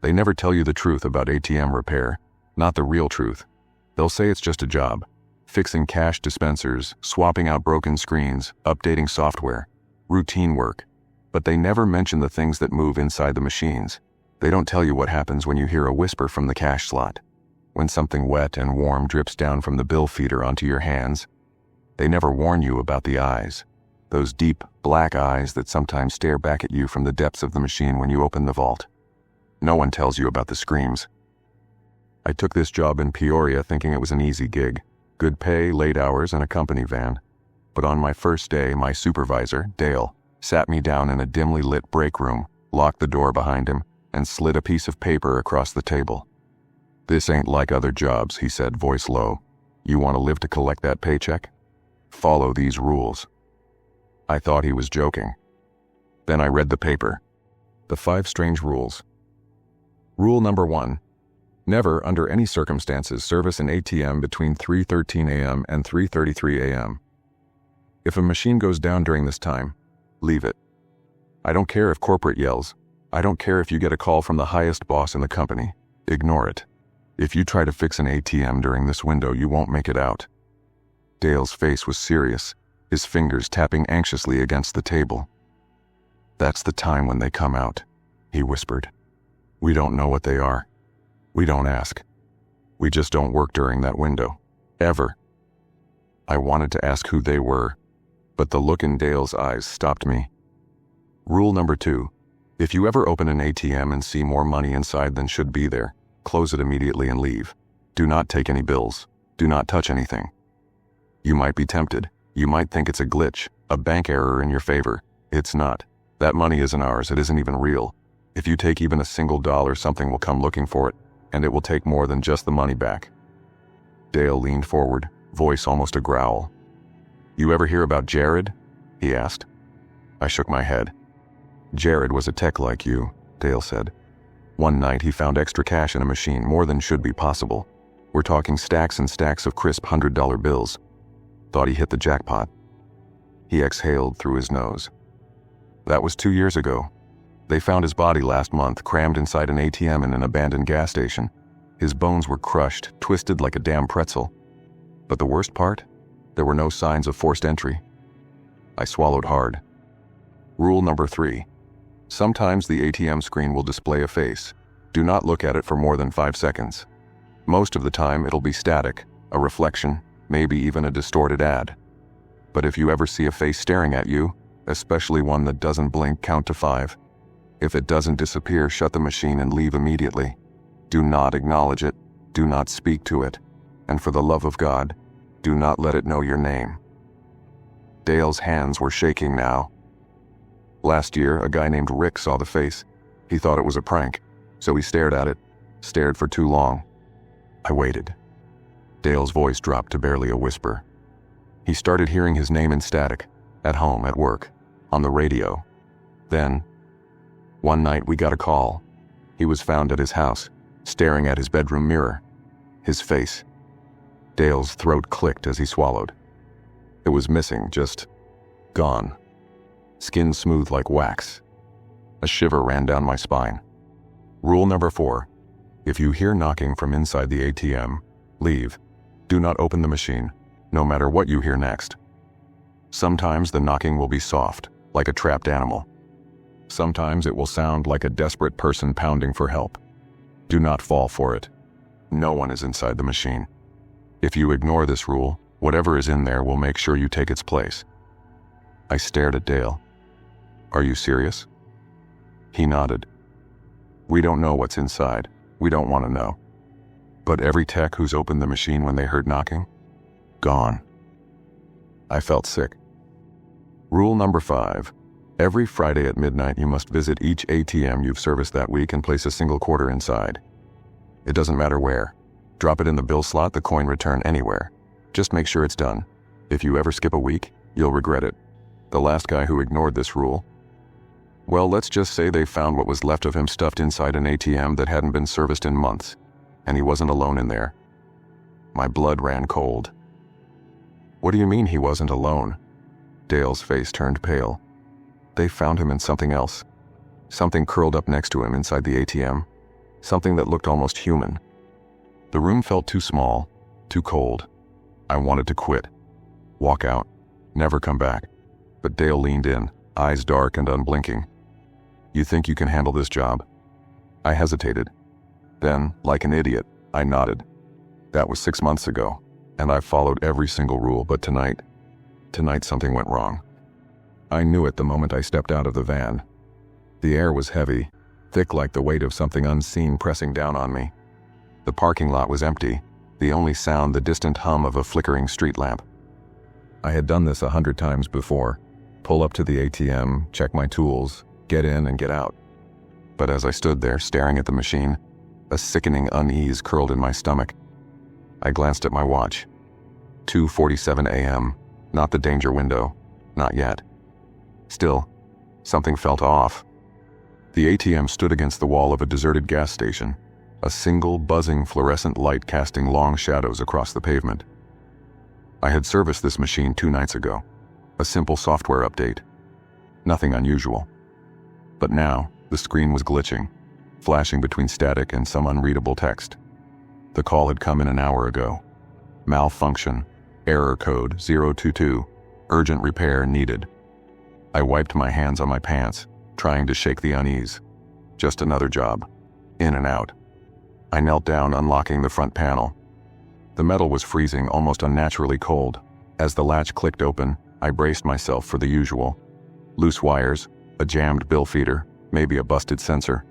They never tell you the truth about ATM repair, not the real truth. They'll say it's just a job. Fixing cash dispensers, swapping out broken screens, updating software. Routine work. But they never mention the things that move inside the machines. They don't tell you what happens when you hear a whisper from the cash slot. When something wet and warm drips down from the bill feeder onto your hands. They never warn you about the eyes. Those deep, black eyes that sometimes stare back at you from the depths of the machine when you open the vault. No one tells you about the screams. I took this job in Peoria thinking it was an easy gig. Good pay, late hours, and a company van. But on my first day, my supervisor, Dale, sat me down in a dimly lit break room, locked the door behind him, and slid a piece of paper across the table. "This ain't like other jobs," he said, voice low. "You want to live to collect that paycheck? Follow these rules." I thought he was joking. Then I read the paper. The 5 strange rules. Rule number 1. Never, under any circumstances, service an ATM between 3:13 a.m. and 3:33 a.m. If a machine goes down during this time, leave it. I don't care if corporate yells. I don't care if you get a call from the highest boss in the company. Ignore it. If you try to fix an ATM during this window, you won't make it out. Dale's face was serious, his fingers tapping anxiously against the table. "That's the time when they come out," he whispered. "We don't know what they are. We don't ask. We just don't work during that window. Ever." I wanted to ask who they were, but the look in Dale's eyes stopped me. Rule number 2. If you ever open an ATM and see more money inside than should be there, close it immediately and leave. Do not take any bills. Do not touch anything. You might be tempted. You might think it's a glitch, a bank error in your favor. It's not. That money isn't ours. It isn't even real. If you take even a single dollar, something will come looking for it, and it will take more than just the money back. Dale leaned forward, voice almost a growl. "You ever hear about Jared?" he asked. I shook my head. "Jared was a tech like you," Dale said. "One night he found extra cash in a machine, more than should be possible. We're talking stacks and stacks of crisp $100 bills. Thought he hit the jackpot." He exhaled through his nose. "That was 2 years ago. They found his body last month, crammed inside an ATM in an abandoned gas station. His bones were crushed, twisted like a damn pretzel. But the worst part? There were no signs of forced entry." I swallowed hard. Rule number 3. Sometimes the ATM screen will display a face. Do not look at it for more than 5 seconds. Most of the time it'll be static, a reflection, maybe even a distorted ad. But if you ever see a face staring at you, especially one that doesn't blink, count to 5. If it doesn't disappear, shut the machine and leave immediately. Do not acknowledge it. Do not speak to it. And for the love of God, do not let it know your name. Dale's hands were shaking now. Last year, a guy named Rick saw the face. He thought it was a prank, so he stared at it, stared for too long. I waited. Dale's voice dropped to barely a whisper. He started hearing his name in static, at home, at work, on the radio. Then, one night we got a call. He was found at his house, staring at his bedroom mirror. His face. Dale's throat clicked as he swallowed. It was missing, just gone. Skin smooth like wax. A shiver ran down my spine. Rule number 4. If you hear knocking from inside the ATM, leave. Do not open the machine, no matter what you hear next. Sometimes the knocking will be soft, like a trapped animal. Sometimes it will sound like a desperate person pounding for help. Do not fall for it. No one is inside the machine. If you ignore this rule, whatever is in there will make sure you take its place. I stared at Dale. "Are you serious?" He nodded. "We don't know what's inside. We don't want to know. But every tech who's opened the machine when they heard knocking? Gone." I felt sick. Rule number 5. Every Friday at midnight you must visit each ATM you've serviced that week and place a single quarter inside. It doesn't matter where. Drop it in the bill slot, the coin return, anywhere. Just make sure it's done. If you ever skip a week, you'll regret it. The last guy who ignored this rule, well, let's just say they found what was left of him stuffed inside an ATM that hadn't been serviced in months, and he wasn't alone in there. My blood ran cold. "What do you mean he wasn't alone?" Dale's face turned pale. "They found him in something else. Something curled up next to him inside the ATM. something that looked almost human. The room felt too small, too cold. I wanted to quit, walk out, never come back. But Dale leaned in, eyes dark and unblinking. "You think you can handle this job?" I hesitated. Then, like an idiot, I nodded. That was 6 months ago, and I followed every single rule, but tonight something went wrong. I knew it the moment I stepped out of the van. The air was heavy, thick like the weight of something unseen pressing down on me. The parking lot was empty, the only sound the distant hum of a flickering street lamp. I had done this 100 times before. Pull up to the ATM, check my tools, get in and get out. But as I stood there staring at the machine, a sickening unease curled in my stomach. I glanced at my watch. 2:47 a.m., not the danger window, not yet. Still, something felt off. The ATM stood against the wall of a deserted gas station, a single buzzing fluorescent light casting long shadows across the pavement. I had serviced this machine 2 nights ago, a simple software update. Nothing unusual. But now, the screen was glitching, flashing between static and some unreadable text. The call had come in an hour ago. Malfunction, error code 022, urgent repair needed. I wiped my hands on my pants, trying to shake the unease. Just another job. In and out. I knelt down, unlocking the front panel. The metal was freezing, almost unnaturally cold. As the latch clicked open, I braced myself for the usual. Loose wires, a jammed bill feeder, maybe a busted sensor.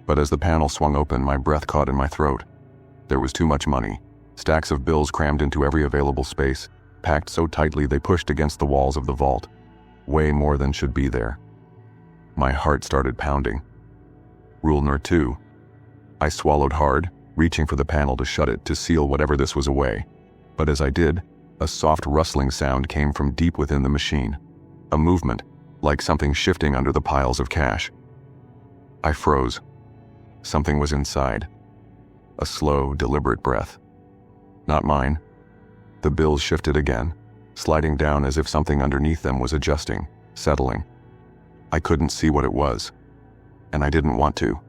But as the panel swung open, my breath caught in my throat. There was too much money. Stacks of bills crammed into every available space, packed so tightly they pushed against the walls of the vault. Way more than should be there. My heart started pounding. Rule number 2. I swallowed hard, reaching for the panel to shut it, to seal whatever this was away. But as I did, a soft rustling sound came from deep within the machine. A movement, like something shifting under the piles of cash. I froze. Something was inside. A slow, deliberate breath. Not mine. The bills shifted again, sliding down as if something underneath them was adjusting, settling. I couldn't see what it was, and I didn't want to.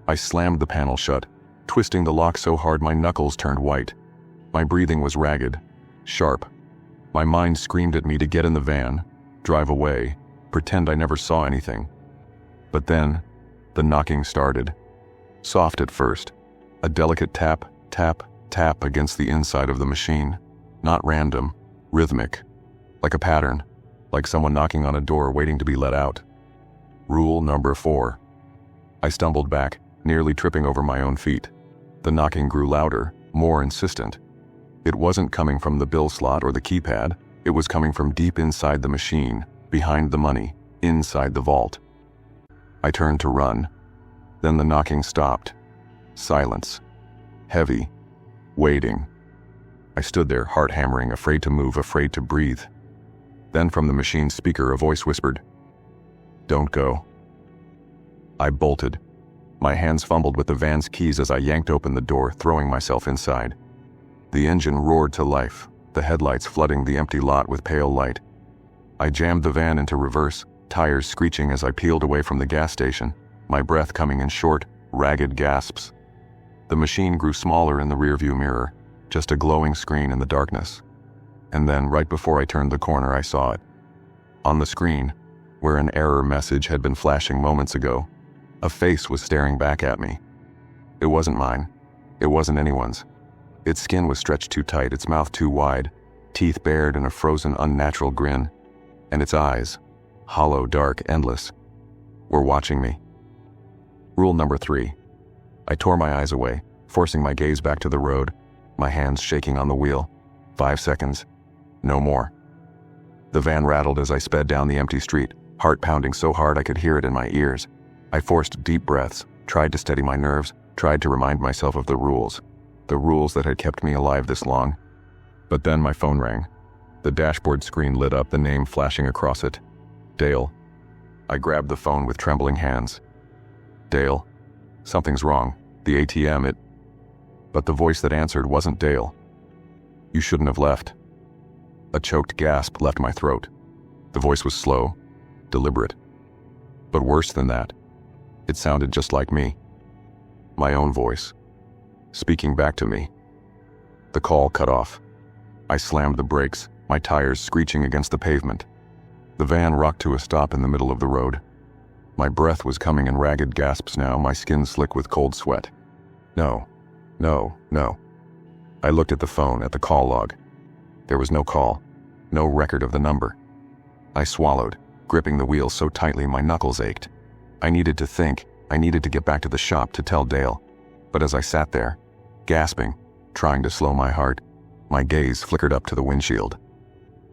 I slammed the panel shut, twisting the lock so hard my knuckles turned white. My breathing was ragged, sharp. My mind screamed at me to get in the van, drive away, pretend I never saw anything. But then, the knocking started. Soft at first, a delicate tap, tap, tap against the inside of the machine. Not random, rhythmic, like a pattern, like someone knocking on a door waiting to be let out. Rule number 4. I stumbled back, nearly tripping over my own feet. The knocking grew louder, more insistent. It wasn't coming from the bill slot or the keypad, it was coming from deep inside the machine, behind the money, inside the vault. I turned to run. Then the knocking stopped. Silence. Heavy. Waiting. I stood there, heart hammering, afraid to move, afraid to breathe. Then from the machine's speaker a voice whispered, "Don't go." I bolted. My hands fumbled with the van's keys as I yanked open the door, throwing myself inside. The engine roared to life, the headlights flooding the empty lot with pale light. I jammed the van into reverse, tires screeching as I peeled away from the gas station, my breath coming in short, ragged gasps. The machine grew smaller in the rearview mirror, just a glowing screen in the darkness. And then, right before I turned the corner, I saw it. On the screen, where an error message had been flashing moments ago, a face was staring back at me. It wasn't mine. It wasn't anyone's. Its skin was stretched too tight, its mouth too wide, teeth bared in a frozen, unnatural grin, and its eyes, hollow, dark, endless, were watching me. Rule number 3. I tore my eyes away, forcing my gaze back to the road, my hands shaking on the wheel. 5 seconds. No more. The van rattled as I sped down the empty street, heart pounding so hard I could hear it in my ears. I forced deep breaths, tried to steady my nerves, tried to remind myself of the rules that had kept me alive this long. But then my phone rang. The dashboard screen lit up, the name flashing across it. Dale. I grabbed the phone with trembling hands. Dale. Something's wrong. The ATM, it... But the voice that answered wasn't Dale. You shouldn't have left. A choked gasp left my throat. The voice was slow, deliberate. But worse than that, it sounded just like me. My own voice, speaking back to me. The call cut off. I slammed the brakes, my tires screeching against the pavement. The van rocked to a stop in the middle of the road. My breath was coming in ragged gasps now, my skin slick with cold sweat. No. I looked at the phone, at the call log. There was no call, no record of the number. I swallowed, gripping the wheel so tightly my knuckles ached. I needed to think. I needed to get back to the shop to tell Dale. But as I sat there, gasping, trying to slow my heart, my gaze flickered up to the windshield.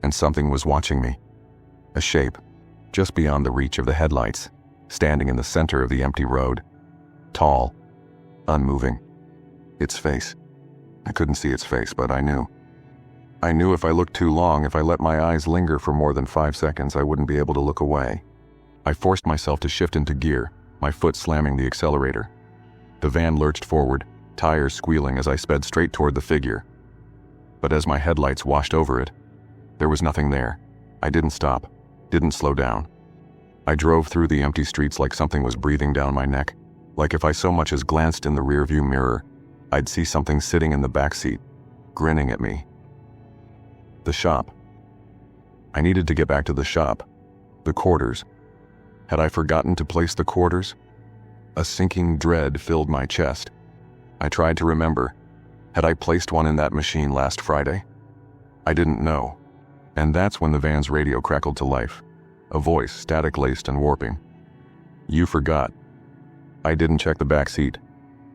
And something was watching me. A shape, just beyond the reach of the headlights, standing in the center of the empty road. Tall, unmoving. Its face. I couldn't see its face, but I knew. I knew if I looked too long, if I let my eyes linger for more than 5 seconds, I wouldn't be able to look away. I forced myself to shift into gear, my foot slamming the accelerator. The van lurched forward, tires squealing as I sped straight toward the figure. But as my headlights washed over it, there was nothing there. I didn't stop, didn't slow down. I drove through the empty streets like something was breathing down my neck, like if I so much as glanced in the rearview mirror, I'd see something sitting in the back seat, grinning at me. The shop. I needed to get back to the shop. The quarters. Had I forgotten to place the quarters? A sinking dread filled my chest. I tried to remember. Had I placed one in that machine last Friday? I didn't know. And that's when the van's radio crackled to life. A voice, static-laced and warping. You forgot. I didn't check the back seat.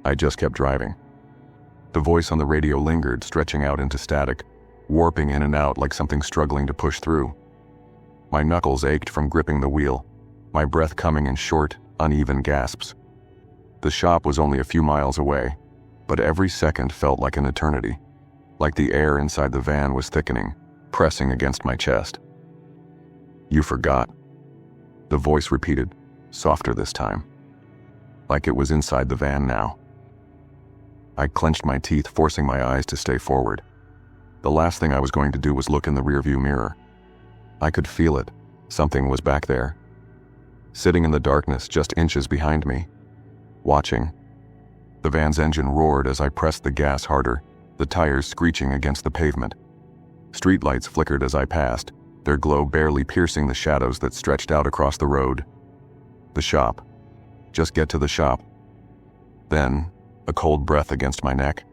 I just kept driving. The voice on the radio lingered, stretching out into static, warping in and out like something struggling to push through. My knuckles ached from gripping the wheel, my breath coming in short, uneven gasps. The shop was only a few miles away, but every second felt like an eternity, like the air inside the van was thickening, pressing against my chest. You forgot. The voice repeated, softer this time, like it was inside the van now. I clenched my teeth, forcing my eyes to stay forward. The last thing I was going to do was look in the rearview mirror. I could feel it. Something was back there, sitting in the darkness just inches behind me, watching. The van's engine roared as I pressed the gas harder, the tires screeching against the pavement. Streetlights flickered as I passed, their glow barely piercing the shadows that stretched out across the road. The shop. Just get to the shop. Then, a cold breath against my neck.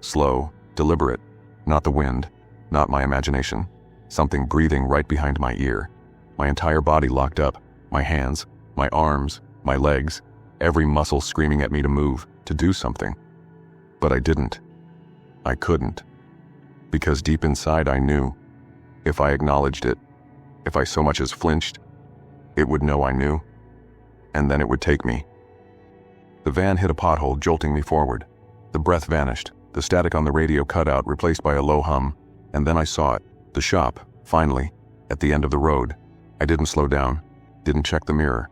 Slow, deliberate. Not the wind, not my imagination. Something breathing right behind my ear. My entire body locked up, my hands, my arms, my legs, every muscle screaming at me to move, to do something. But I didn't. I couldn't. Because deep inside I knew, if I acknowledged it, if I so much as flinched, it would know I knew, and then it would take me. The van hit a pothole, jolting me forward. The breath vanished, the static on the radio cut out, replaced by a low hum, and then I saw it, the shop, finally, at the end of the road. I didn't slow down, didn't check the mirror.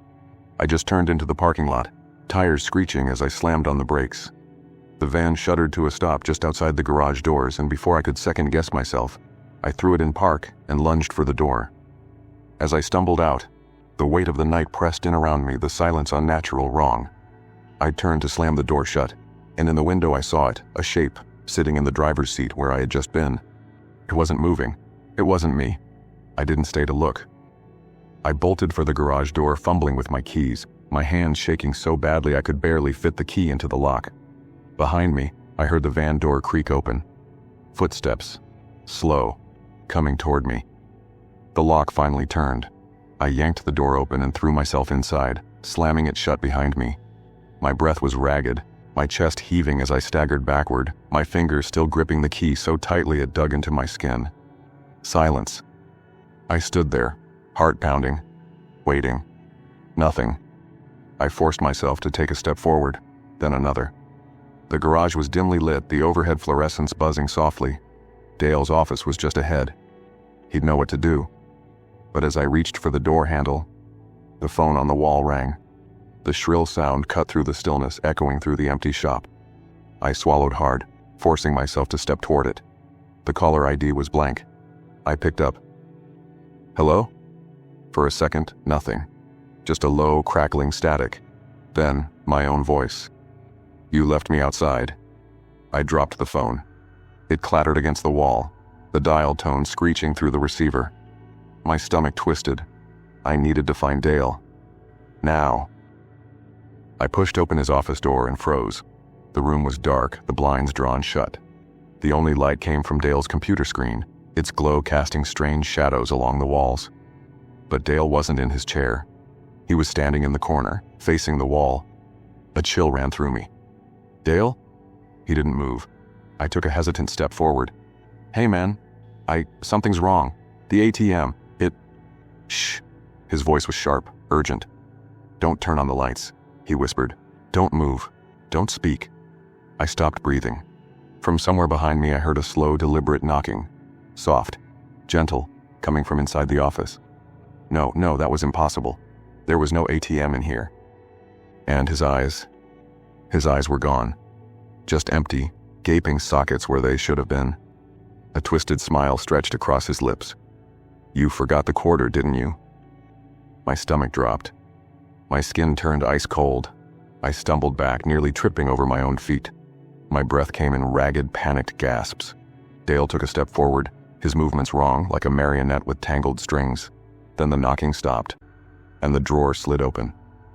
I just turned into the parking lot, tires screeching as I slammed on the brakes. The van shuddered to a stop just outside the garage doors, and before I could second-guess myself, I threw it in park and lunged for the door. As I stumbled out, the weight of the night pressed in around me, the silence unnatural, wrong. I turned to slam the door shut, and in the window I saw it, a shape, sitting in the driver's seat where I had just been. It wasn't moving. It wasn't me. I didn't stay to look. I bolted for the garage door, fumbling with my keys, my hands shaking so badly I could barely fit the key into the lock. Behind me, I heard the van door creak open. Footsteps. Slow. Coming toward me. The lock finally turned. I yanked the door open and threw myself inside, slamming it shut behind me. My breath was ragged, my chest heaving as I staggered backward, my fingers still gripping the key so tightly it dug into my skin. Silence. I stood there, heart pounding, waiting. Nothing. I forced myself to take a step forward, then another. The garage was dimly lit, the overhead fluorescents buzzing softly. Dale's office was just ahead. He'd know what to do. But as I reached for the door handle, the phone on the wall rang. The shrill sound cut through the stillness, echoing through the empty shop. I swallowed hard, forcing myself to step toward it. The caller ID was blank. I picked up. Hello? For a second, nothing. Just a low, crackling static. Then, my own voice. You left me outside. I dropped the phone. It clattered against the wall, the dial tone screeching through the receiver. My stomach twisted. I needed to find Dale. Now. I pushed open his office door and froze. The room was dark, the blinds drawn shut. The only light came from Dale's computer screen, its glow casting strange shadows along the walls. But Dale wasn't in his chair. He was standing in the corner, facing the wall. A chill ran through me. Dale? He didn't move. I took a hesitant step forward. Hey man, something's wrong. The ATM, Shh. His voice was sharp, urgent. Don't turn on the lights, he whispered. Don't move. Don't speak. I stopped breathing. From somewhere behind me I heard a slow, deliberate knocking. Soft, gentle, coming from inside the office. No, that was impossible. There was no ATM in here. And his eyes were gone. Just empty, gaping sockets where they should have been. A twisted smile stretched across his lips. You forgot the quarter, didn't you? My stomach dropped. My skin turned ice cold. I stumbled back, nearly tripping over my own feet. My breath came in ragged, panicked gasps. Dale took a step forward, his movements wrong, like a marionette with tangled strings. Then the knocking stopped, and the drawer slid open.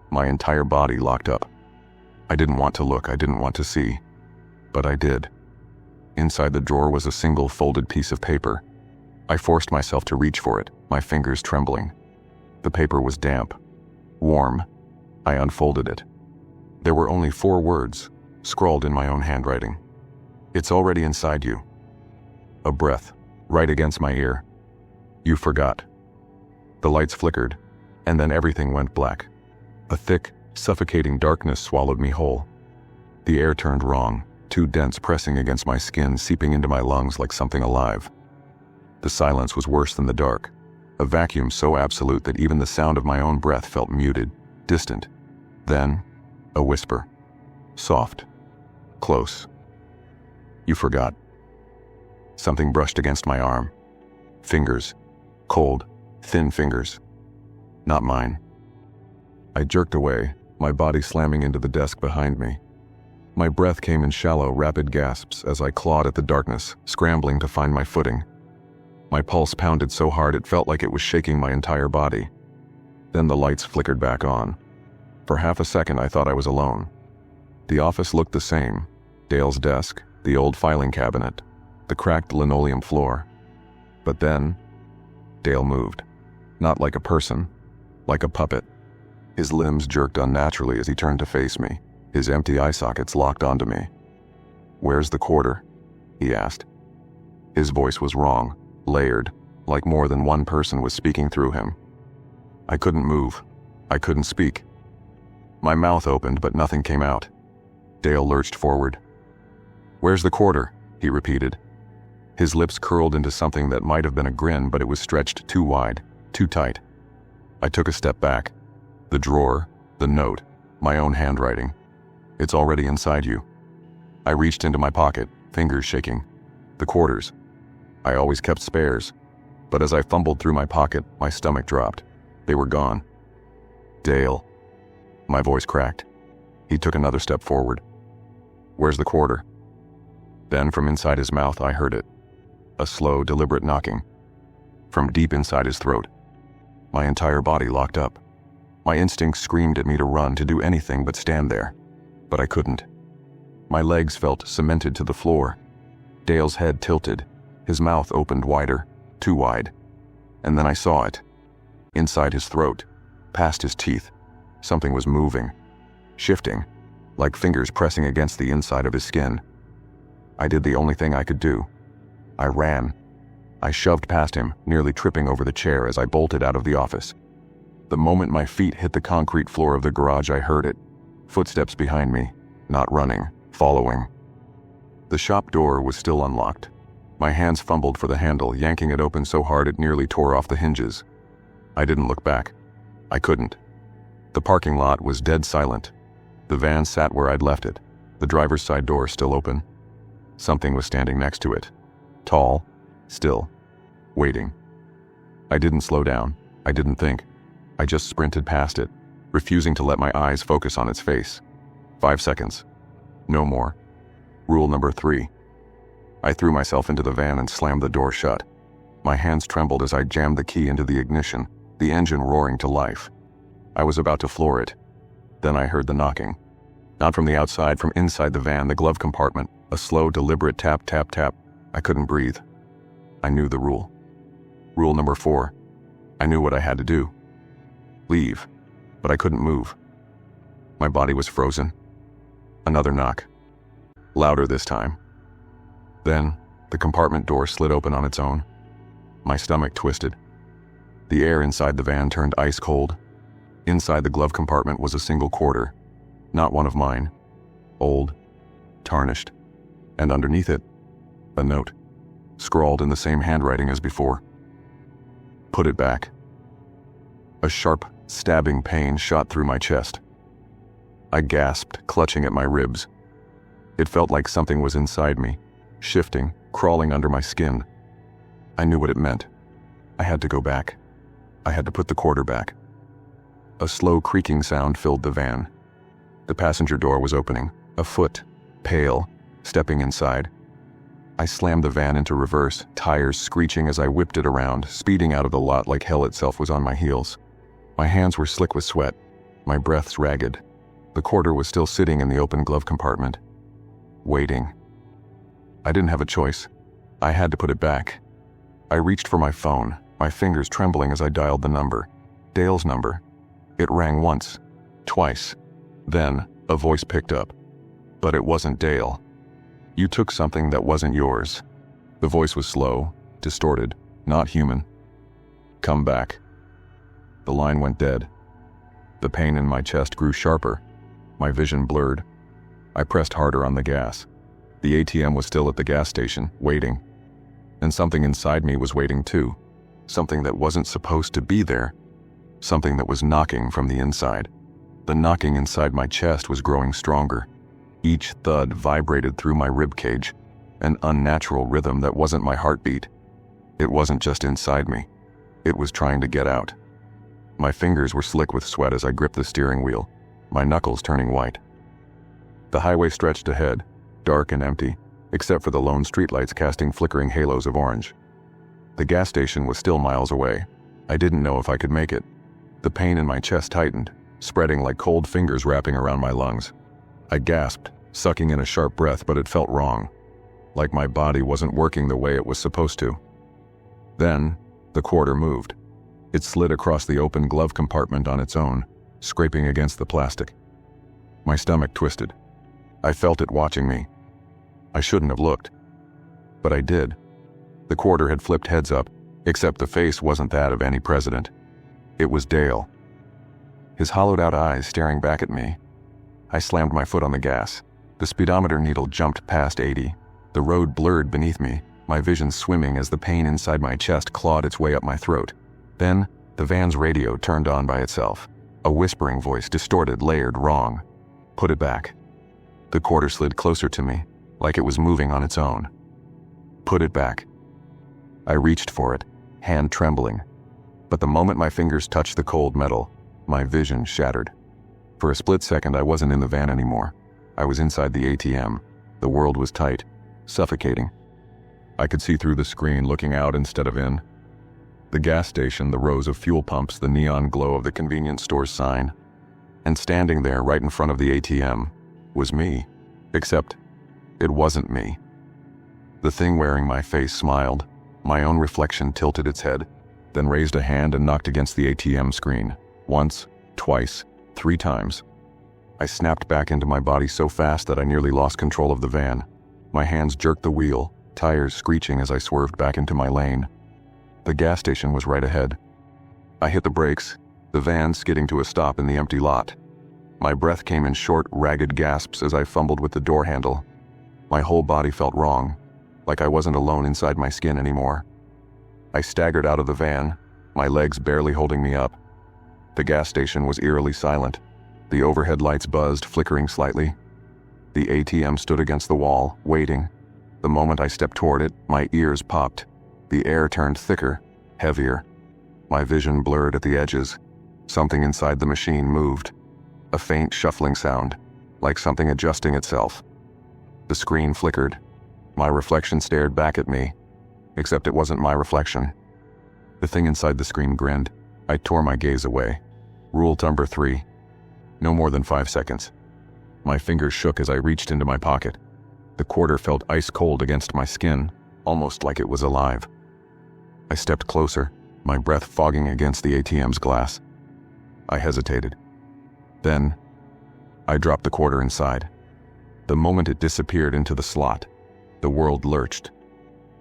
My entire body locked up. I didn't want to look, I didn't want to see. But I did. Inside the drawer was a single folded piece of paper. I forced myself to reach for it, my fingers trembling. The paper was damp, warm. I unfolded it. There were only 4 words, scrawled in my own handwriting. It's already inside you. A breath, right against my ear. You forgot. The lights flickered, and then everything went black. A thick, suffocating darkness swallowed me whole. The air turned wrong, too dense, pressing against my skin, seeping into my lungs like something alive. The silence was worse than the dark, a vacuum so absolute that even the sound of my own breath felt muted, distant. Then, a whisper. Soft. Close. You forgot. Something brushed against my arm. Fingers. Cold, thin fingers. Not mine. I jerked away, my body slamming into the desk behind me. My breath came in shallow, rapid gasps as I clawed at the darkness, scrambling to find my footing. My pulse pounded so hard it felt like it was shaking my entire body. Then the lights flickered back on. For half a second I thought I was alone. The office looked the same. Dale's desk, the old filing cabinet, the cracked linoleum floor. But then, Dale moved. Not like a person, like a puppet. His limbs jerked unnaturally as he turned to face me, his empty eye sockets locked onto me. Where's the quarter? He asked. His voice was wrong, layered, like more than one person was speaking through him. I couldn't move. I couldn't speak. My mouth opened, but nothing came out. Dale lurched forward. Where's the quarter? He repeated. His lips curled into something that might have been a grin, but it was stretched too wide, too tight. I took a step back. The drawer, the note, my own handwriting. It's already inside you. I reached into my pocket, fingers shaking. The quarters. I always kept spares. But as I fumbled through my pocket, my stomach dropped. They were gone. Dale. My voice cracked. He took another step forward. Where's the quarter? Then from inside his mouth I heard it. A slow, deliberate knocking. From deep inside his throat. My entire body locked up. My instincts screamed at me to run, to do anything but stand there. But I couldn't. My legs felt cemented to the floor. Dale's head tilted. His mouth opened wider, too wide. And then I saw it. Inside his throat, past his teeth, something was moving, shifting, like fingers pressing against the inside of his skin. I did the only thing I could do. I ran. I shoved past him, nearly tripping over the chair as I bolted out of the office. The moment my feet hit the concrete floor of the garage, I heard it. Footsteps behind me, not running, following. The shop door was still unlocked. My hands fumbled for the handle, yanking it open so hard it nearly tore off the hinges. I didn't look back. I couldn't. The parking lot was dead silent. The van sat where I'd left it, the driver's side door still open. Something was standing next to it. Tall, still, waiting. I didn't slow down. I didn't think. I just sprinted past it, refusing to let my eyes focus on its face. 5 seconds. No more. Rule number 3. I threw myself into the van and slammed the door shut. My hands trembled as I jammed the key into the ignition, the engine roaring to life. I was about to floor it. Then I heard the knocking. Not from the outside, from inside the van, the glove compartment. A slow, deliberate tap, tap, tap. I couldn't breathe. I knew the rule. Rule number 4. I knew what I had to do. Leave. But I couldn't move. My body was frozen. Another knock. Louder this time. Then, the compartment door slid open on its own. My stomach twisted. The air inside the van turned ice cold. Inside the glove compartment was a single quarter. Not one of mine. Old. Tarnished. And underneath it, a note. Scrawled in the same handwriting as before. Put it back. A sharp, stabbing pain shot through my chest. I gasped, clutching at my ribs. It felt like something was inside me, shifting, crawling under my skin. I knew what it meant. I had to go back. I had to put the quarter back. A slow creaking sound filled the van. The passenger door was opening, a foot, pale, stepping inside. I slammed the van into reverse, tires screeching as I whipped it around, speeding out of the lot like hell itself was on my heels. My hands were slick with sweat, my breaths ragged. The quarter was still sitting in the open glove compartment. Waiting. I didn't have a choice. I had to put it back. I reached for my phone, my fingers trembling as I dialed the number. Dale's number. It rang once, twice. Then, a voice picked up. But it wasn't Dale. You took something that wasn't yours. The voice was slow, distorted, not human. Come back. The line went dead. The pain in my chest grew sharper. My vision blurred. I pressed harder on the gas. The ATM was still at the gas station, waiting. And something inside me was waiting too. Something that wasn't supposed to be there. Something that was knocking from the inside. The knocking inside my chest was growing stronger. Each thud vibrated through my ribcage, an unnatural rhythm that wasn't my heartbeat. It wasn't just inside me. It was trying to get out. My fingers were slick with sweat as I gripped the steering wheel, my knuckles turning white. The highway stretched ahead, dark and empty, except for the lone streetlights casting flickering halos of orange. The gas station was still miles away. I didn't know if I could make it. The pain in my chest tightened, spreading like cold fingers wrapping around my lungs. I gasped, sucking in a sharp breath, but it felt wrong. Like my body wasn't working the way it was supposed to. Then, the quarter moved. It slid across the open glove compartment on its own, scraping against the plastic. My stomach twisted. I felt it watching me. I shouldn't have looked. But I did. The quarter had flipped heads up, except the face wasn't that of any president. It was Dale. His hollowed-out eyes staring back at me. I slammed my foot on the gas. The speedometer needle jumped past 80. The road blurred beneath me, my vision swimming as the pain inside my chest clawed its way up my throat. Then, the van's radio turned on by itself. A whispering voice, distorted, layered, wrong. Put it back. The quarter slid closer to me, like it was moving on its own. Put it back. I reached for it, hand trembling. But the moment my fingers touched the cold metal, my vision shattered. For a split second, I wasn't in the van anymore. I was inside the ATM. The world was tight, suffocating. I could see through the screen, looking out instead of in. The gas station, the rows of fuel pumps, the neon glow of the convenience store's sign. And standing there right in front of the ATM was me. Except, it wasn't me. The thing wearing my face smiled. My own reflection tilted its head, then raised a hand and knocked against the ATM screen. Once, twice, 3 times. I snapped back into my body so fast that I nearly lost control of the van. My hands jerked the wheel, tires screeching as I swerved back into my lane. The gas station was right ahead. I hit the brakes, the van skidding to a stop in the empty lot. My breath came in short, ragged gasps as I fumbled with the door handle. My whole body felt wrong, like I wasn't alone inside my skin anymore. I staggered out of the van, my legs barely holding me up. The gas station was eerily silent. The overhead lights buzzed, flickering slightly. The ATM stood against the wall, waiting. The moment I stepped toward it, my ears popped. The air turned thicker, heavier. My vision blurred at the edges. Something inside the machine moved. A faint shuffling sound, like something adjusting itself. The screen flickered. My reflection stared back at me, except it wasn't my reflection. The thing inside the screen grinned. I tore my gaze away. Rule number 3. No more than 5 seconds. My fingers shook as I reached into my pocket. The quarter felt ice cold against my skin, almost like it was alive. I stepped closer, my breath fogging against the ATM's glass. I hesitated. Then, I dropped the quarter inside. The moment it disappeared into the slot, the world lurched.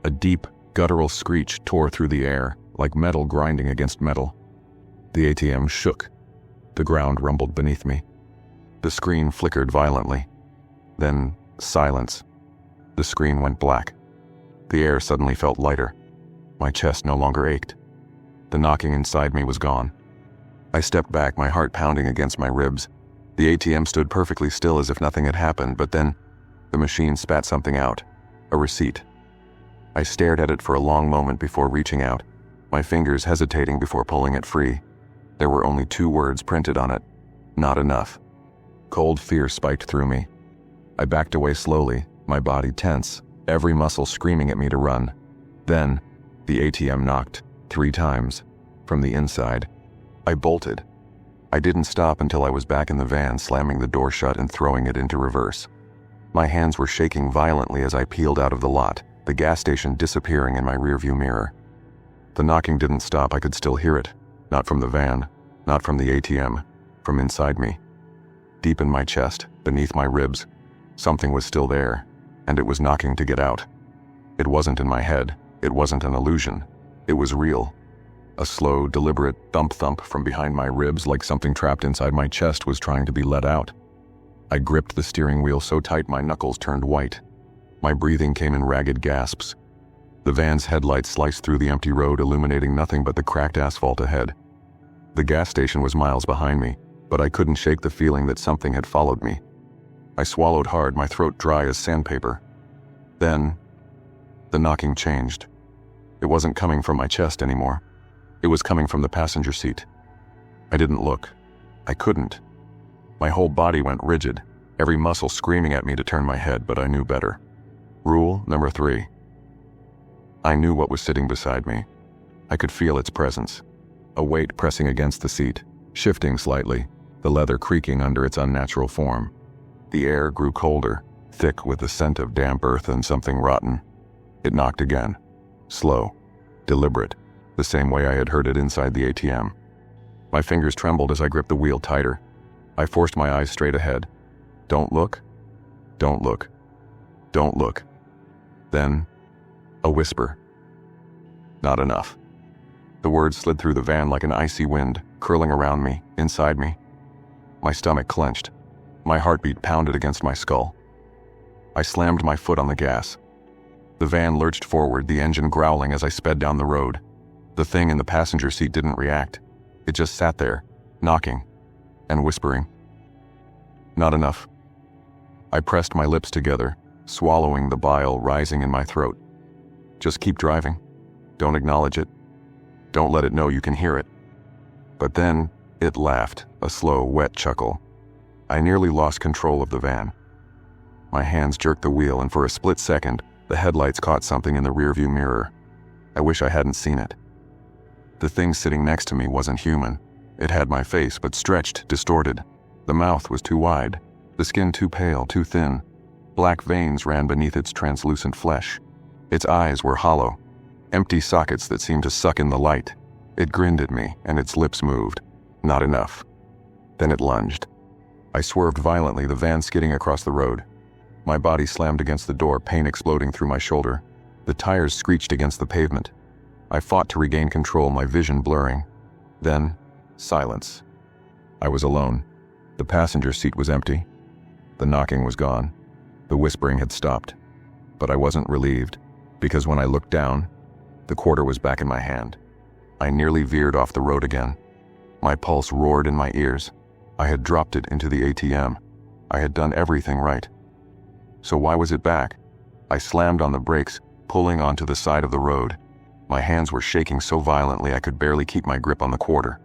A deep, guttural screech tore through the air, like metal grinding against metal. The ATM shook. The ground rumbled beneath me. The screen flickered violently. Then, silence. The screen went black. The air suddenly felt lighter. My chest no longer ached. The knocking inside me was gone. I stepped back, my heart pounding against my ribs. The ATM stood perfectly still as if nothing had happened, but then the machine spat something out. A receipt. I stared at it for a long moment before reaching out, my fingers hesitating before pulling it free. There were only 2 words printed on it. Not enough. Cold fear spiked through me. I backed away slowly, my body tense, every muscle screaming at me to run. Then, the ATM knocked, 3 times, from the inside. I bolted. I didn't stop until I was back in the van, slamming the door shut and throwing it into reverse. My hands were shaking violently as I peeled out of the lot, the gas station disappearing in my rearview mirror. The knocking didn't stop. I could still hear it. Not from the van, not from the ATM, from inside me. Deep in my chest, beneath my ribs, something was still there, and it was knocking to get out. It wasn't in my head. It wasn't an illusion. It was real. A slow, deliberate thump-thump from behind my ribs, like something trapped inside my chest was trying to be let out. I gripped the steering wheel so tight my knuckles turned white. My breathing came in ragged gasps. The van's headlights sliced through the empty road, illuminating nothing but the cracked asphalt ahead. The gas station was miles behind me, but I couldn't shake the feeling that something had followed me. I swallowed hard, my throat dry as sandpaper. Then, the knocking changed. It wasn't coming from my chest anymore. It was coming from the passenger seat. I didn't look. I couldn't. My whole body went rigid, every muscle screaming at me to turn my head, but I knew better. Rule number 3. I knew what was sitting beside me. I could feel its presence. A weight pressing against the seat, shifting slightly, the leather creaking under its unnatural form. The air grew colder, thick with the scent of damp earth and something rotten. It knocked again. Slow, deliberate, the same way I had heard it inside the ATM. My fingers trembled as I gripped the wheel tighter. I forced my eyes straight ahead. Don't look. Don't look. Don't look. Then, a whisper. Not enough. The words slid through the van like an icy wind, curling around me, inside me. My stomach clenched. My heartbeat pounded against my skull. I slammed my foot on the gas. The van lurched forward, the engine growling as I sped down the road. The thing in the passenger seat didn't react. It just sat there, knocking, and whispering. Not enough. I pressed my lips together, swallowing the bile rising in my throat. Just keep driving. Don't acknowledge it. Don't let it know you can hear it. But then, it laughed, a slow, wet chuckle. I nearly lost control of the van. My hands jerked the wheel, and for a split second, the headlights caught something in the rearview mirror. I wish I hadn't seen it. The thing sitting next to me wasn't human. It had my face, but stretched, distorted. The mouth was too wide, the skin too pale, too thin. Black veins ran beneath its translucent flesh. Its eyes were hollow, empty sockets that seemed to suck in the light. It grinned at me, and its lips moved. Not enough. Then it lunged. I swerved violently, the van skidding across the road. My body slammed against the door, pain exploding through my shoulder. The tires screeched against the pavement. I fought to regain control, my vision blurring. Then, silence. I was alone. The passenger seat was empty. The knocking was gone. The whispering had stopped. But I wasn't relieved, because when I looked down, the quarter was back in my hand. I nearly veered off the road again. My pulse roared in my ears. I had dropped it into the ATM. I had done everything right. So why was it back? I slammed on the brakes, pulling onto the side of the road. My hands were shaking so violently I could barely keep my grip on the quarter.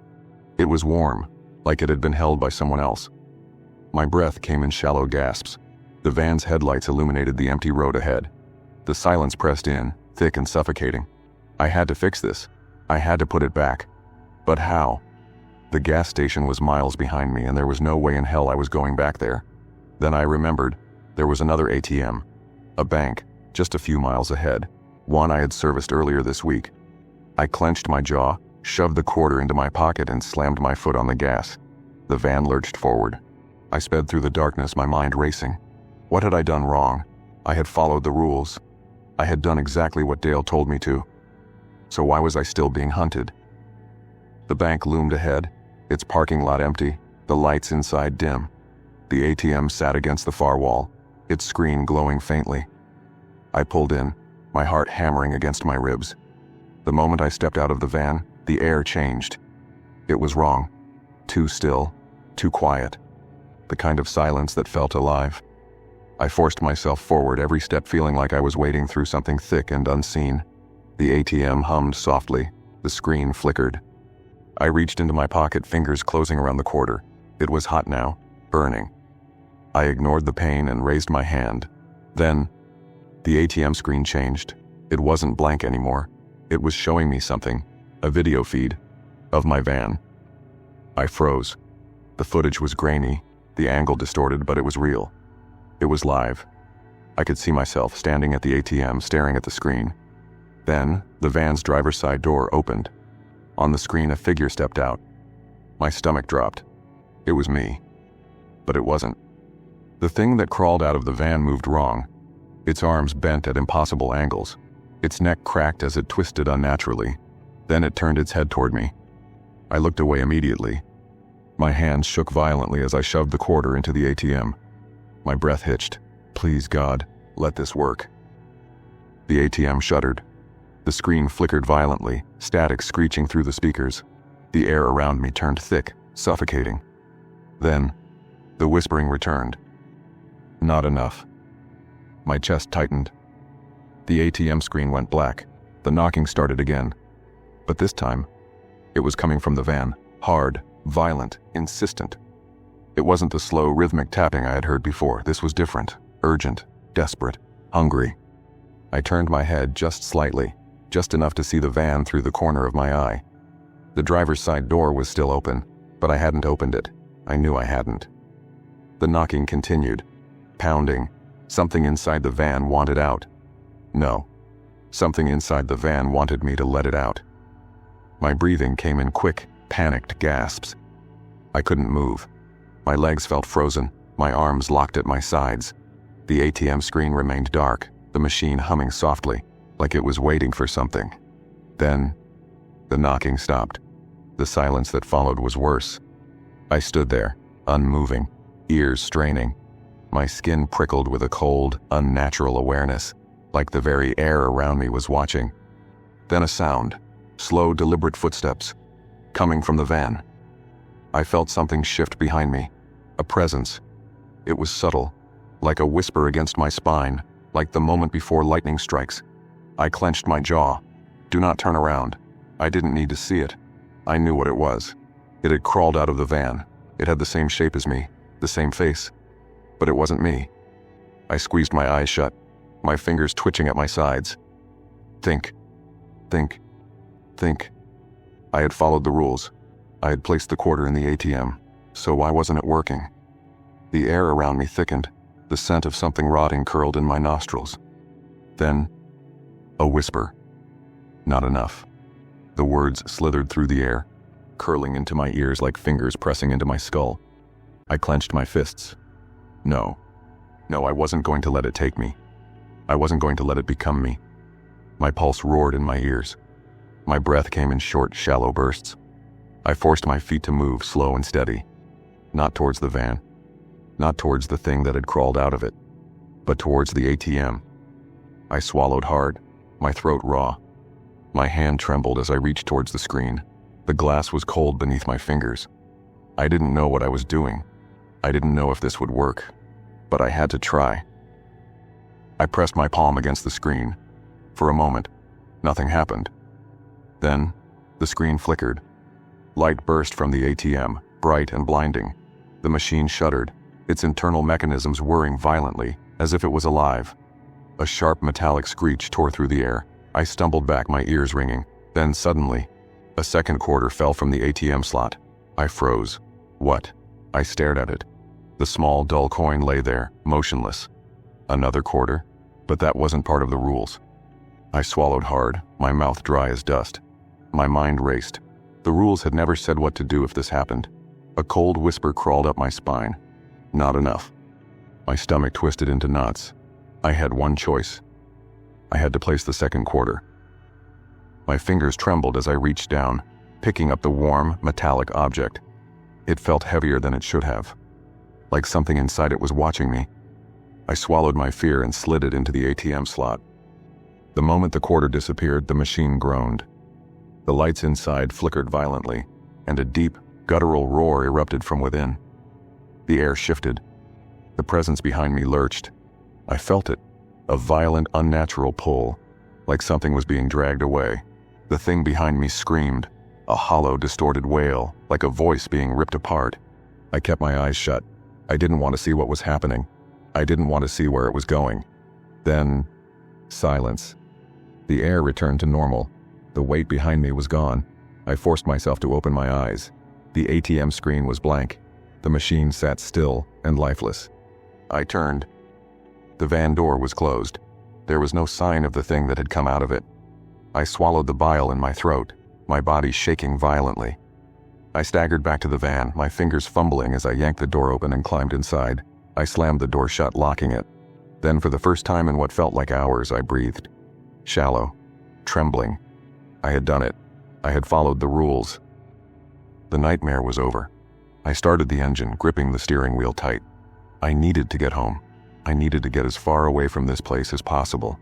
It was warm, like it had been held by someone else. My breath came in shallow gasps. The van's headlights illuminated the empty road ahead. The silence pressed in, thick and suffocating. I had to fix this. I had to put it back. But how? The gas station was miles behind me, and there was no way in hell I was going back there. Then I remembered. There was another ATM. A bank, just a few miles ahead. One I had serviced earlier this week. I clenched my jaw, shoved the quarter into my pocket, and slammed my foot on the gas. The van lurched forward. I sped through the darkness, my mind racing. What had I done wrong? I had followed the rules. I had done exactly what Dale told me to. So why was I still being hunted? The bank loomed ahead, its parking lot empty, the lights inside dim. The ATM sat against the far wall, its screen glowing faintly. I pulled in, my heart hammering against my ribs. The moment I stepped out of the van, the air changed. It was wrong. Too still, too quiet. The kind of silence that felt alive. I forced myself forward, every step feeling like I was wading through something thick and unseen. The ATM hummed softly. The screen flickered. I reached into my pocket, fingers closing around the quarter. It was hot now, burning. I ignored the pain and raised my hand. Then, the ATM screen changed. It wasn't blank anymore. It was showing me something, a video feed, of my van. I froze. The footage was grainy, the angle distorted, but it was real. It was live. I could see myself standing at the ATM, staring at the screen. Then, the van's driver's side door opened. On the screen, a figure stepped out. My stomach dropped. It was me. But it wasn't. The thing that crawled out of the van moved wrong. Its arms bent at impossible angles. Its neck cracked as it twisted unnaturally. Then it turned its head toward me. I looked away immediately. My hands shook violently as I shoved the quarter into the ATM. My breath hitched. Please, God, let this work. The ATM shuddered. The screen flickered violently, static screeching through the speakers. The air around me turned thick, suffocating. Then, the whispering returned. Not enough. My chest tightened. The ATM screen went black. The knocking started again. But this time, it was coming from the van, hard, violent, insistent. It wasn't the slow, rhythmic tapping I had heard before. This was different, urgent, desperate, hungry. I turned my head just slightly, just enough to see the van through the corner of my eye. The driver's side door was still open, but I hadn't opened it. I knew I hadn't. The knocking continued, pounding. Something inside the van wanted out. No. Something inside the van wanted me to let it out. My breathing came in quick, panicked gasps. I couldn't move. My legs felt frozen, my arms locked at my sides. The ATM screen remained dark, the machine humming softly, like it was waiting for something. Then, the knocking stopped. The silence that followed was worse. I stood there, unmoving, ears straining. My skin prickled with a cold, unnatural awareness, like the very air around me was watching. Then a sound, slow, deliberate footsteps, coming from the van. I felt something shift behind me, a presence. It was subtle, like a whisper against my spine, like the moment before lightning strikes. I clenched my jaw. Do not turn around. I didn't need to see it. I knew what it was. It had crawled out of the van. It had the same shape as me, the same face. But it wasn't me. I squeezed my eyes shut, my fingers twitching at my sides. Think. Think. Think. I had followed the rules. I had placed the quarter in the ATM, so why wasn't it working? The air around me thickened. The scent of something rotting curled in my nostrils. Then, a whisper. Not enough. The words slithered through the air, curling into my ears like fingers pressing into my skull. I clenched my fists. No. No, I wasn't going to let it take me. I wasn't going to let it become me. My pulse roared in my ears. My breath came in short, shallow bursts. I forced my feet to move slow and steady. Not towards the van. Not towards the thing that had crawled out of it, but towards the ATM. I swallowed hard, my throat raw. My hand trembled as I reached towards the screen. The glass was cold beneath my fingers. I didn't know what I was doing. I didn't know if this would work, but I had to try. I pressed my palm against the screen. For a moment, nothing happened. Then, the screen flickered. Light burst from the ATM, bright and blinding. The machine shuddered. its internal mechanisms whirring violently, as if it was alive. A sharp metallic screech tore through the air. I stumbled back, my ears ringing. Then suddenly, a second quarter fell from the ATM slot. I froze. What? I stared at it. The small, dull coin lay there, motionless. Another quarter? But that wasn't part of the rules. I swallowed hard, my mouth dry as dust. My mind raced. The rules had never said what to do if this happened. A cold whisper crawled up my spine. Not enough. My stomach twisted into knots. I had one choice. I had to place the second quarter. My fingers trembled as I reached down, picking up the warm, metallic object. It felt heavier than it should have. Like something inside it was watching me. I swallowed my fear and slid it into the ATM slot. The moment the quarter disappeared, the machine groaned. The lights inside flickered violently, and a deep, guttural roar erupted from within. The air shifted. The presence behind me lurched. I felt it, a violent, unnatural pull, like something was being dragged away. The thing behind me screamed, a hollow, distorted wail, like a voice being ripped apart. I kept my eyes shut. I didn't want to see what was happening. I didn't want to see where it was going. Then, silence. The air returned to normal. The weight behind me was gone. I forced myself to open my eyes. The ATM screen was blank. The machine sat still and lifeless. I turned. The van door was closed. There was no sign of the thing that had come out of it. I swallowed the bile in my throat, my body shaking violently. I staggered back to the van, my fingers fumbling as I yanked the door open and climbed inside. I slammed the door shut, locking it. Then, for the first time in what felt like hours, I breathed. Shallow. Trembling. I had done it. I had followed the rules. The nightmare was over. I started the engine, gripping the steering wheel tight. I needed to get home. I needed to get as far away from this place as possible.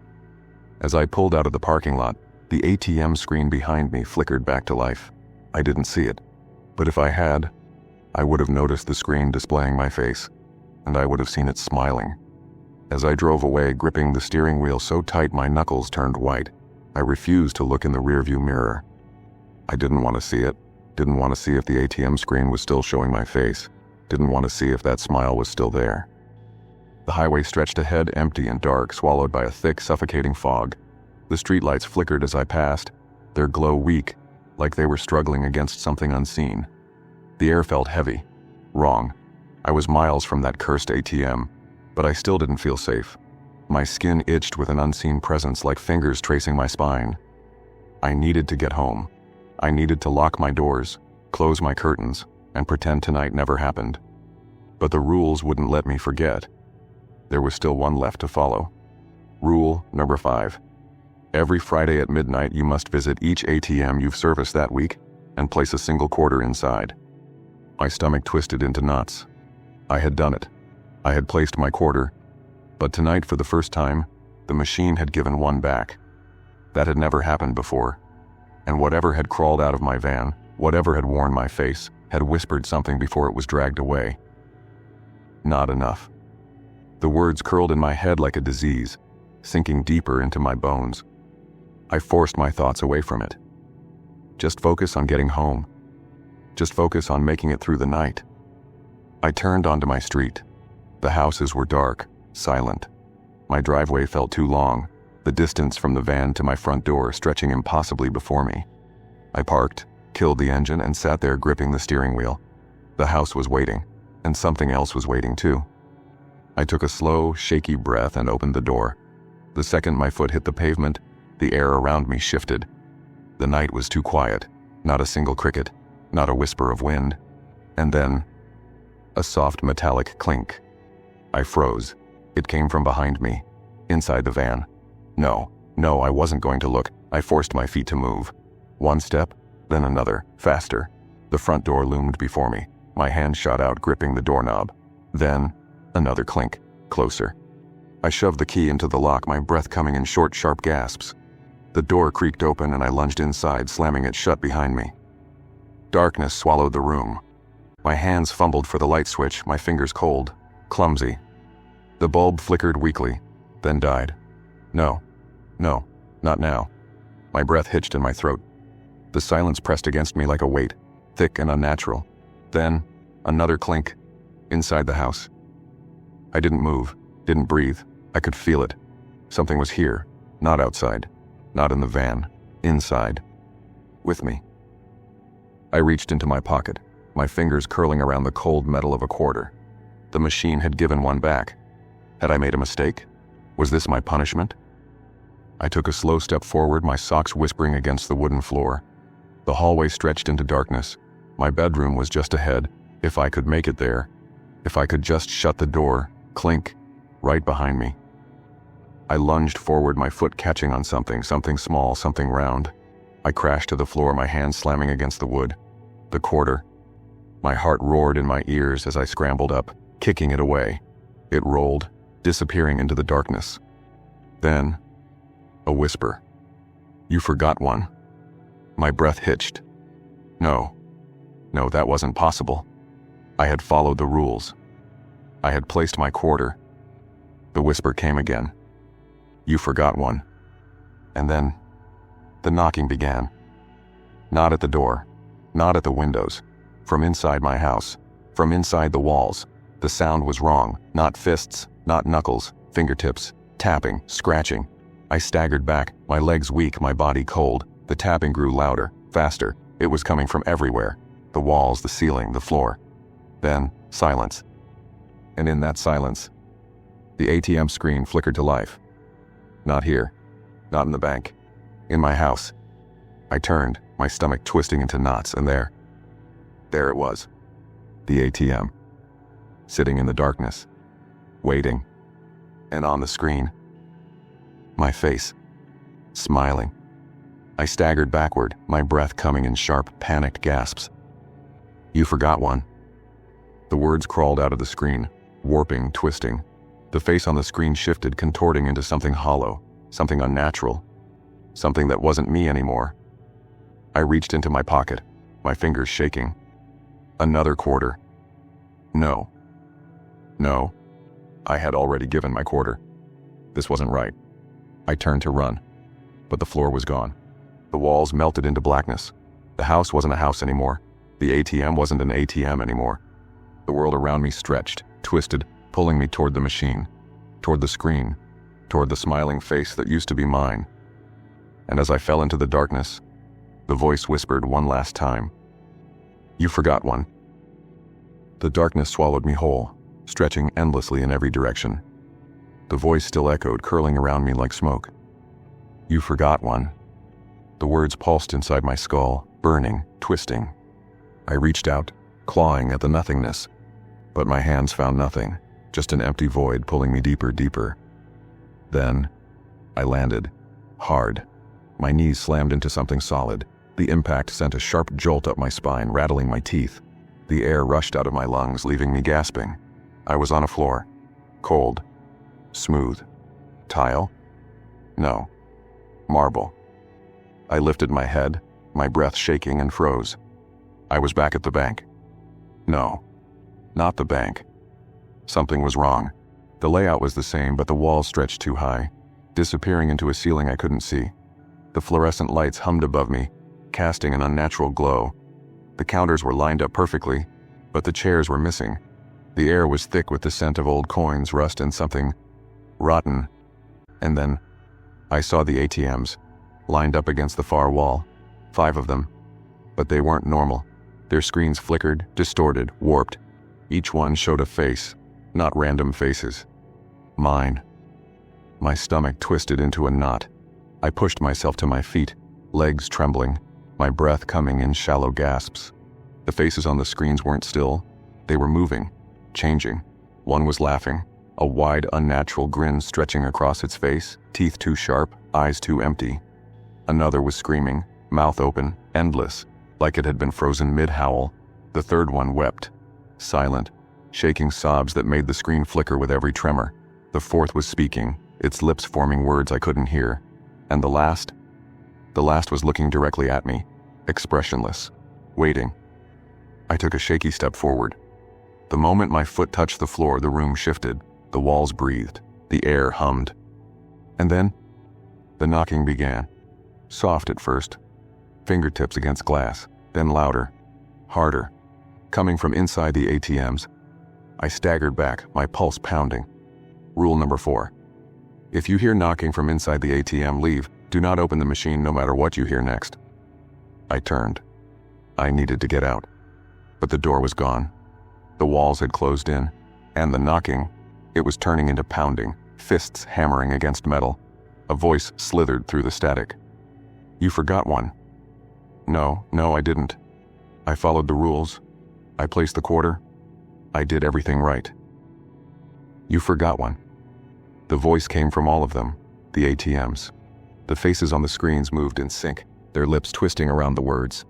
As I pulled out of the parking lot, the ATM screen behind me flickered back to life. I didn't see it. But if I had, I would have noticed the screen displaying my face, and I would have seen it smiling. As I drove away, gripping the steering wheel so tight my knuckles turned white, I refused to look in the rearview mirror. I didn't want to see it. Didn't want to see if the ATM screen was still showing my face. Didn't want to see if that smile was still there. The highway stretched ahead, empty and dark, swallowed by a thick, suffocating fog. The streetlights flickered as I passed, their glow weak, like they were struggling against something unseen. The air felt heavy. Wrong. I was miles from that cursed ATM, but I still didn't feel safe. My skin itched with an unseen presence, like fingers tracing my spine. I needed to get home. I needed to lock my doors, close my curtains, and pretend tonight never happened. But the rules wouldn't let me forget. There was still one left to follow. Rule number 5. Every Friday at midnight you must visit each ATM you've serviced that week and place a single quarter inside. My stomach twisted into knots. I had done it. I had placed my quarter. But tonight, for the first time, the machine had given one back. That had never happened before. And whatever had crawled out of my van, whatever had worn my face, had whispered something before it was dragged away. Not enough. The words curled in my head like a disease, sinking deeper into my bones. I forced my thoughts away from it. Just focus on getting home. Just focus on making it through the night. I turned onto my street. The houses were dark, silent. My driveway felt too long, the distance from the van to my front door stretching impossibly before me. I parked, killed the engine, and sat there gripping the steering wheel. The house was waiting, and something else was waiting too. I took a slow, shaky breath and opened the door. The second my foot hit the pavement, the air around me shifted. The night was too quiet, not a single cricket, not a whisper of wind. And then, a soft metallic clink. I froze. It came from behind me, inside the van. No, I wasn't going to look. I forced my feet to move. One step, then another, faster. The front door loomed before me. My hand shot out, gripping the doorknob. Then, another clink, closer. I shoved the key into the lock, my breath coming in short, sharp gasps. The door creaked open and I lunged inside, slamming it shut behind me. Darkness swallowed the room. My hands fumbled for the light switch, my fingers cold, clumsy. The bulb flickered weakly, then died. No, not now. My breath hitched in my throat. The silence pressed against me like a weight, thick and unnatural. Then, another clink. Inside the house. I didn't move, didn't breathe. I could feel it. Something was here, not outside, not in the van, inside, with me. I reached into my pocket, my fingers curling around the cold metal of a quarter. The machine had given one back. Had I made a mistake? Was this my punishment? I took a slow step forward, my socks whispering against the wooden floor. The hallway stretched into darkness. My bedroom was just ahead, if I could make it there. If I could just shut the door, clink, right behind me. I lunged forward, my foot catching on something small, something round. I crashed to the floor, my hands slamming against the wood. The quarter. My heart roared in my ears as I scrambled up, kicking it away. It rolled, disappearing into the darkness. Then, a whisper. "You forgot one." My breath hitched. No, that wasn't possible. I had followed the rules. I had placed my quarter. The whisper came again. "You forgot one." And then, the knocking began. Not at the door, not at the windows. From inside my house, from inside the walls. The sound was wrong, not fists, not knuckles, fingertips, tapping, scratching. I staggered back, my legs weak, my body cold. The tapping grew louder, faster. It was coming from everywhere. The walls, the ceiling, the floor. Then, silence. And in that silence, the ATM screen flickered to life. Not here. Not in the bank. In my house. I turned, my stomach twisting into knots, and there it was. The ATM. Sitting in the darkness. Waiting. And on the screen, my face. Smiling. I staggered backward, my breath coming in sharp, panicked gasps. "You forgot one." The words crawled out of the screen, warping, twisting. The face on the screen shifted, contorting into something hollow, something unnatural, something that wasn't me anymore. I reached into my pocket, my fingers shaking. Another quarter. No. I had already given my quarter. This wasn't right. I turned to run, but the floor was gone. The walls melted into blackness. The house wasn't a house anymore. The ATM wasn't an ATM anymore. The world around me stretched, twisted, pulling me toward the machine, toward the screen, toward the smiling face that used to be mine. And as I fell into the darkness, the voice whispered one last time, "You forgot one." The darkness swallowed me whole, stretching endlessly in every direction. The voice still echoed, curling around me like smoke. "You forgot one." The words pulsed inside my skull, burning, twisting. I reached out, clawing at the nothingness, but my hands found nothing, just an empty void pulling me deeper, deeper. Then, I landed, hard. My knees slammed into something solid. The impact sent a sharp jolt up my spine, rattling my teeth. The air rushed out of my lungs, leaving me gasping. I was on a floor. Cold. Smooth. Tile? No. Marble. I lifted my head, my breath shaking, and froze. I was back at the bank. No. Not the bank. Something was wrong. The layout was the same, but the walls stretched too high, disappearing into a ceiling I couldn't see. The fluorescent lights hummed above me, casting an unnatural glow. The counters were lined up perfectly, but the chairs were missing. The air was thick with the scent of old coins, rust, and something rotten. And then, I saw the ATMs, lined up against the far wall. 5 of them. But they weren't normal. Their screens flickered, distorted, warped. Each one showed a face, not random faces. Mine. My stomach twisted into a knot. I pushed myself to my feet, legs trembling, my breath coming in shallow gasps. The faces on the screens weren't still. They were moving, changing. One was laughing, a wide, unnatural grin stretching across its face, teeth too sharp, eyes too empty. Another was screaming, mouth open, endless, like it had been frozen mid-howl. The third one wept, silent, shaking sobs that made the screen flicker with every tremor. The fourth was speaking, its lips forming words I couldn't hear. And the last was looking directly at me, expressionless, waiting. I took a shaky step forward. The moment my foot touched the floor, the room shifted, the walls breathed, the air hummed. And then, the knocking began. Soft at first, fingertips against glass, then louder, harder, coming from inside the ATMs. I staggered back, my pulse pounding. Rule number 4. If you hear knocking from inside the ATM, leave. Do not open the machine no matter what you hear next. I turned. I needed to get out. But the door was gone. The walls had closed in, and the knocking, it was turning into pounding, fists hammering against metal. A voice slithered through the static. You forgot one. No, I didn't. I followed the rules. I placed the quarter. I did everything right. You forgot one. The voice came from all of them, the ATMs. The faces on the screens moved in sync, their lips twisting around the words.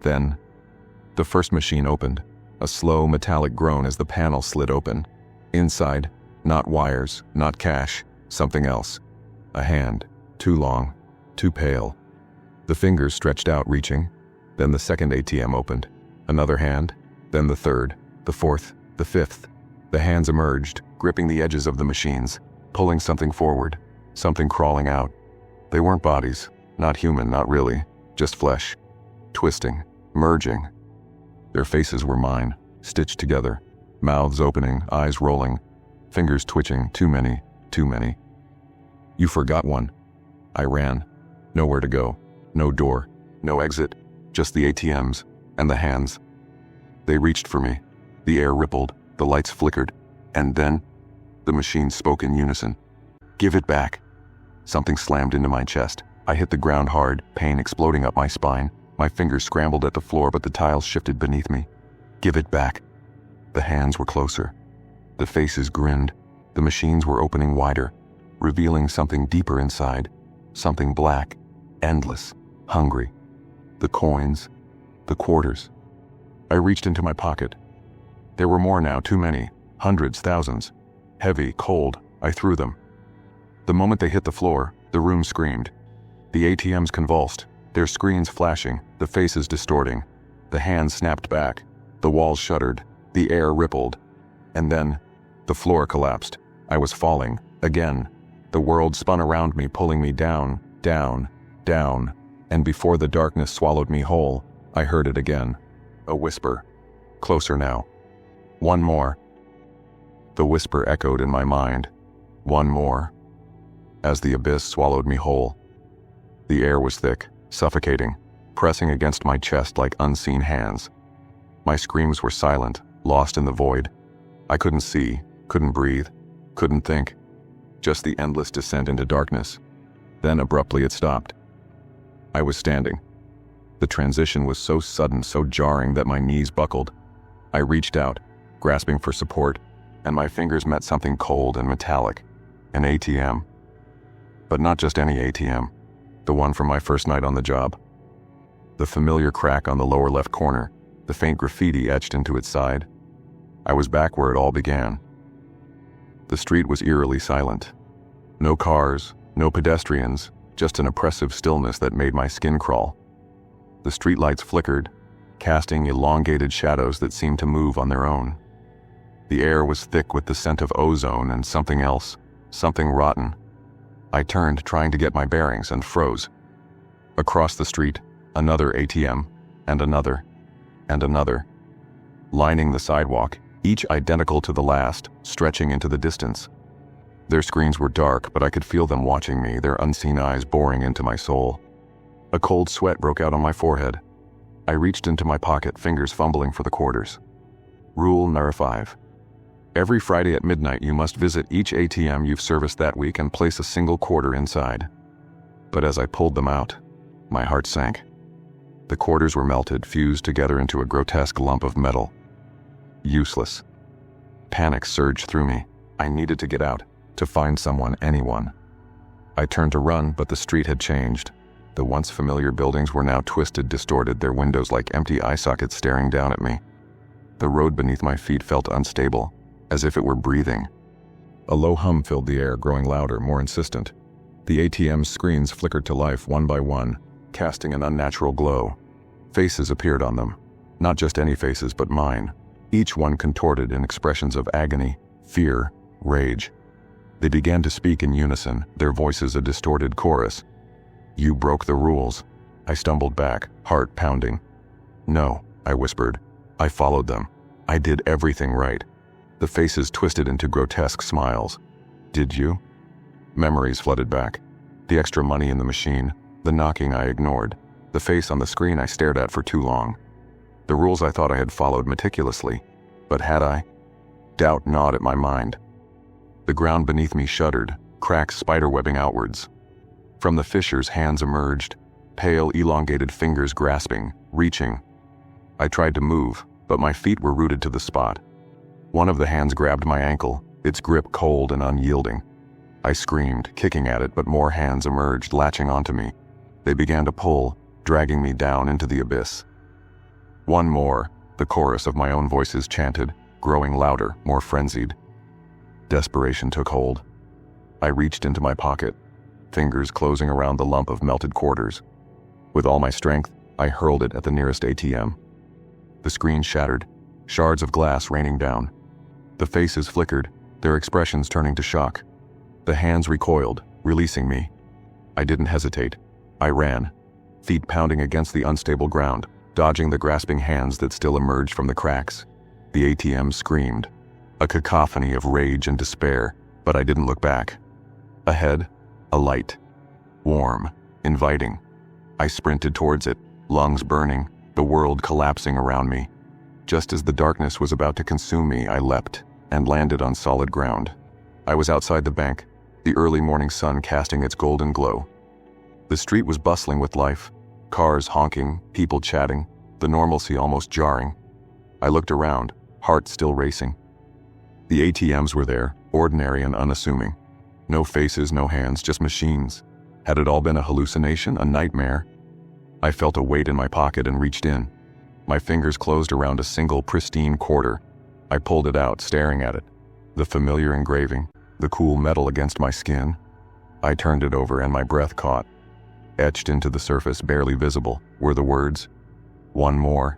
Then, the first machine opened, a slow metallic groan as the panel slid open. Inside, not wires, not cash, something else. A hand, too long, too pale. The fingers stretched out, reaching. Then the second ATM opened. Another hand, then the third, the fourth, the fifth. The hands emerged, gripping the edges of the machines, pulling something forward, something crawling out. They weren't bodies, not human, not really, just flesh. Twisting, merging. Their faces were mine, stitched together, mouths opening, eyes rolling, fingers twitching, too many. You forgot one. I ran. Nowhere to go, no door, no exit, just the ATMs and the hands. They reached for me. The air rippled, the lights flickered, and then the machines spoke in unison. Give it back. Something slammed into my chest. I hit the ground hard, pain exploding up my spine. My fingers scrambled at the floor, but the tiles shifted beneath me. Give it back. The hands were closer. The faces grinned. The machines were opening wider, revealing something deeper inside, something black, endless, hungry. The coins, the quarters. I reached into my pocket. There were more now, too many, hundreds, thousands. Heavy, cold, I threw them. The moment they hit the floor, the room screamed. The ATMs convulsed, their screens flashing, the faces distorting. The hands snapped back, the walls shuddered, the air rippled. And then, the floor collapsed. I was falling, again. The world spun around me, pulling me down, down, down. And before the darkness swallowed me whole, I heard it again. A whisper. Closer now. One more. The whisper echoed in my mind. One more. As the abyss swallowed me whole. The air was thick, suffocating, pressing against my chest like unseen hands. My screams were silent, lost in the void. I couldn't see, couldn't breathe, couldn't think. Just the endless descent into darkness. Then abruptly it stopped. I was standing. The transition was so sudden, so jarring that my knees buckled. I reached out, grasping for support, and my fingers met something cold and metallic. An ATM. But not just any ATM. The one from my first night on the job. The familiar crack on the lower left corner, the faint graffiti etched into its side. I was back where it all began. The street was eerily silent. No cars, no pedestrians, just an oppressive stillness that made my skin crawl. The streetlights flickered, casting elongated shadows that seemed to move on their own. The air was thick with the scent of ozone and something else, something rotten. I turned, trying to get my bearings, and froze. Across the street, another ATM, and another, and another. Lining the sidewalk, each identical to the last, stretching into the distance. Their screens were dark, but I could feel them watching me, their unseen eyes boring into my soul. A cold sweat broke out on my forehead. I reached into my pocket, fingers fumbling for the quarters. Rule number 5. Every Friday at midnight you must visit each ATM you've serviced that week and place a single quarter inside. But as I pulled them out, my heart sank. The quarters were melted, fused together into a grotesque lump of metal. Useless. Panic surged through me. I needed to get out, to find someone, anyone. I turned to run, but the street had changed. The once familiar buildings were now twisted, distorted, their windows like empty eye sockets staring down at me. The road beneath my feet felt unstable, as if it were breathing. A low hum filled the air, growing louder, more insistent. The ATM's screens flickered to life one by one, casting an unnatural glow. Faces appeared on them. Not just any faces, but mine. Each one contorted in expressions of agony, fear, rage. They began to speak in unison, their voices a distorted chorus. You broke the rules. I stumbled back, heart pounding. No, I whispered. I followed them. I did everything right. The faces twisted into grotesque smiles. Did you? Memories flooded back. The extra money in the machine, the knocking I ignored, the face on the screen I stared at for too long. The rules I thought I had followed meticulously, but had I? Doubt gnawed at my mind. The ground beneath me shuddered, cracks spiderwebbing outwards. From the fissures hands emerged, pale, elongated fingers grasping, reaching. I tried to move, but my feet were rooted to the spot. One of the hands grabbed my ankle, its grip cold and unyielding. I screamed, kicking at it, but more hands emerged, latching onto me. They began to pull, dragging me down into the abyss. One more, the chorus of my own voices chanted, growing louder, more frenzied. Desperation took hold. I reached into my pocket, fingers closing around the lump of melted quarters. With all my strength, I hurled it at the nearest ATM. The screen shattered, shards of glass raining down. The faces flickered, their expressions turning to shock. The hands recoiled, releasing me. I didn't hesitate. I ran, feet pounding against the unstable ground, dodging the grasping hands that still emerged from the cracks. The ATM screamed, a cacophony of rage and despair, but I didn't look back. Ahead, a light. Warm, inviting. I sprinted towards it, lungs burning, the world collapsing around me. Just as the darkness was about to consume me, I leapt and landed on solid ground. I was outside the bank, the early morning sun casting its golden glow. The street was bustling with life, cars honking, people chatting, the normalcy almost jarring. I looked around, heart still racing. The ATMs were there, ordinary and unassuming. No faces, no hands, just machines. Had it all been a hallucination, a nightmare? I felt a weight in my pocket and reached in. My fingers closed around a single pristine quarter. I pulled it out, staring at it. The familiar engraving, the cool metal against my skin. I turned it over and my breath caught. Etched into the surface, barely visible, were the words, "One more."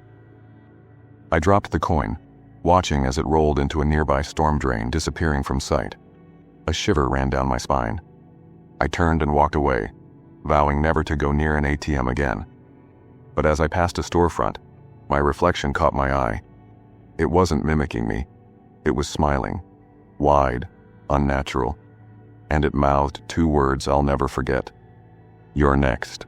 I dropped the coin, watching as it rolled into a nearby storm drain, disappearing from sight. A shiver ran down my spine. I turned and walked away, vowing never to go near an ATM again. But as I passed a storefront, my reflection caught my eye. It wasn't mimicking me. It was smiling, wide, unnatural, and it mouthed two words I'll never forget. "You're next."